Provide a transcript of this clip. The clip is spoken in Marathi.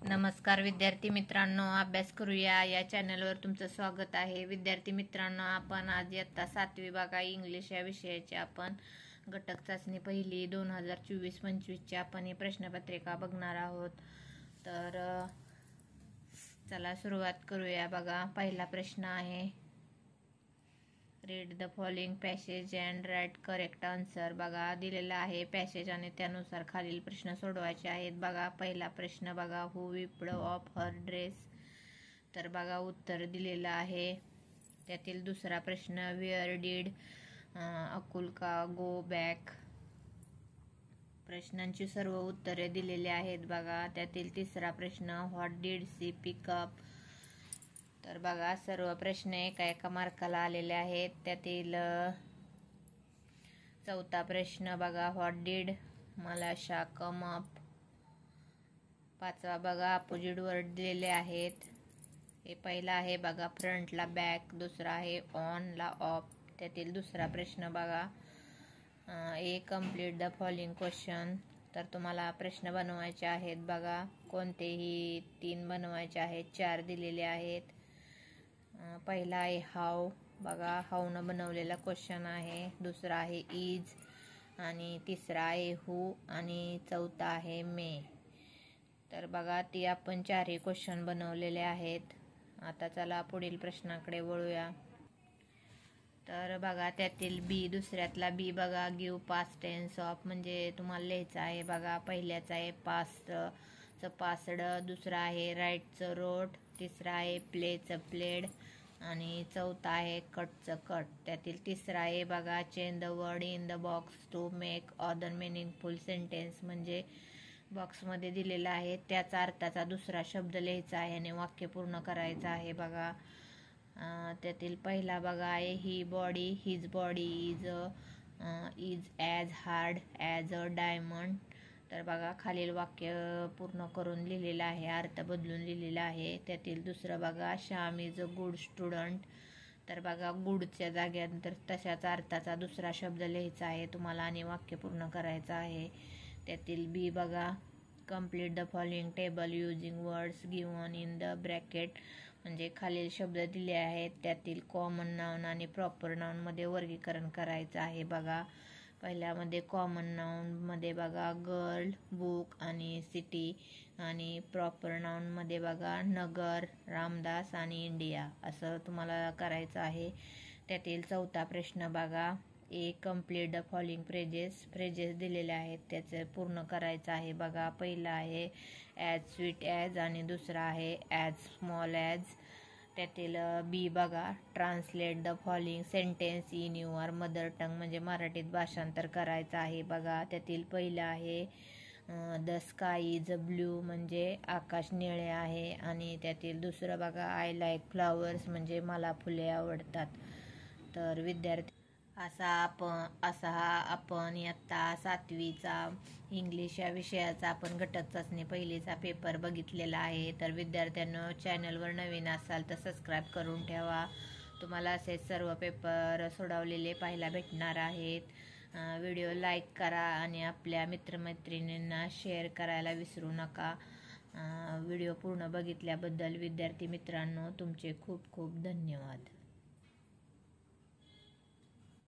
नमस्कार विद्यार्थी मित्रांनो, अभ्यास करूया या चॅनलवर तुमचं स्वागत आहे. विद्यार्थी मित्रांनो, आपण आज इयत्ता 7वी बघा इंग्लिश या विषयाची आपण घटक चाचणी पहिली 2024-25 आपण ही प्रश्नपत्रिका बघणार आहोत. तर चला सुरुवात करूया. बघा, पहिला प्रश्न आहे, read the following passage and write correct answer. बघा, दिलेला आहे पॅसेज आणि त्यानुसार खालील प्रश्न सोडवायचे आहेत. बघा, पहिला प्रश्न बघा, who whipped off her dress. तर बघा, उत्तर दिलेलं आहे. त्यातील दुसरा प्रश्न, वेअर डीड अकुल्का गो बॅक. प्रश्नांची सर्व उत्तरे दिलेली आहेत. बघा, त्यातील तिसरा प्रश्न, what did she pick up. तर बघा, सर्व प्रश्न एका एका मार्काला आलेले आहेत. त्यातील चौथा प्रश्न बघा, व्हॉट डीड मलाशा कम अप. पाचवा बघा, अपोजिट वर्ड दिलेले आहेत. हे पहिला आहे बघा, फ्रंटला बॅक, दुसरा आहे ऑनला ऑफ. त्यातील दुसरा प्रश्न बघा, A complete the following question. तर तुम्हाला प्रश्न बनवायचे आहेत. बघा, कोणतेही 3 बनवायचे आहेत. 4 दिलेले आहेत. पहिला आहे हाऊ. बघा, हाऊनं बनवलेला क्वेश्चन आहे. दुसरा आहे इज आणि तिसरा आहे हू आणि चौथा आहे मे. तर बघा, ती आपण 4ही क्वेश्चन बनवलेले आहेत. आता चला पुढील प्रश्नाकडे वळूया. तर बघा, त्यातील बी, दुसऱ्यातला बी बघा, गिव्ह पास्ट टेन्स ऑफ म्हणजे तुम्हाला लिहायचं आहे. बघा, पहिल्याचं आहे पास्टचं पास्ड, दुसरा आहे राईटचं रोट, तिसरा आहे प्लेचं प्लेड आणि चौथा आहे कटचं कट. त्यातील तिसरा आहे बघा, change the word in the box to make other meaningful sentence म्हणजे बॉक्समध्ये दिलेला आहे त्याचा अर्थाचा दुसरा शब्द लिहायचा आहे आणि वाक्य पूर्ण करायचं आहे. बघा, त्यातील पहिला बघा आहे, ही body, his body is as hard as a diamond. तर बघा, खालील वाक्य पूर्ण करून लिहिलेलं आहे, अर्थ बदलून लिहिलेला आहे. त्यातील दुसरं बघा, Shyam is a good student. तर बघा, गुडच्या जाग्यानंतर तशाच अर्थाचा दुसरा शब्द लिहायचा आहे तुम्हाला आणि वाक्य पूर्ण करायचं आहे. त्यातील बी बघा, complete the following table using words given in the bracket म्हणजे खालील शब्द दिले आहेत त्यातील कॉमन नाउन आणि प्रॉपर नाउनमध्ये वर्गीकरण करायचं आहे. बघा, पहिल्यामध्ये कॉमन नाउनमध्ये बघा गर्ल, बुक आणि सिटी आणि प्रॉपर नाउनमध्ये बघा नगर, रामदास आणि इंडिया असं तुम्हाला करायचं आहे. त्यातील चौथा प्रश्न बघा, A complete the following phrases दिलेले आहेत त्याचं पूर्ण करायचं आहे. बघा, पहिला आहे ॲज स्वीट ॲज आणि दुसरा आहे ॲज स्मॉल ॲज. त्यातील बी बघा, translate the following sentence in your mother tongue म्हणजे मराठीत भाषांतर करायचं आहे. बघा, त्यातील पहिलं आहे द स्काय इज ब्ल्यू म्हणजे आकाश निळे आहे आणि त्यातील दुसरं बघा, आय लाईक फ्लॉवर्स म्हणजे मला फुले आवडतात. तर विद्यार्थी असा आपण इयत्ता 7वीचा इंग्लिश या विषयाचा आपण घटक चाचणी पहिलीचा पेपर बघितलेला आहे. तर विद्यार्थ्यांनो, चॅनलवर नवीन असाल तर सबस्क्राईब करून ठेवा. तुम्हाला असे सर्व पेपर सोडवलेले पाहायला भेटणार आहेत. व्हिडिओ लाईक करा आणि आपल्या मित्रमैत्रिणींना शेअर करायला विसरू नका. व्हिडिओ पूर्ण बघितल्याबद्दल विद्यार्थी मित्रांनो तुमचे खूप खूप धन्यवाद.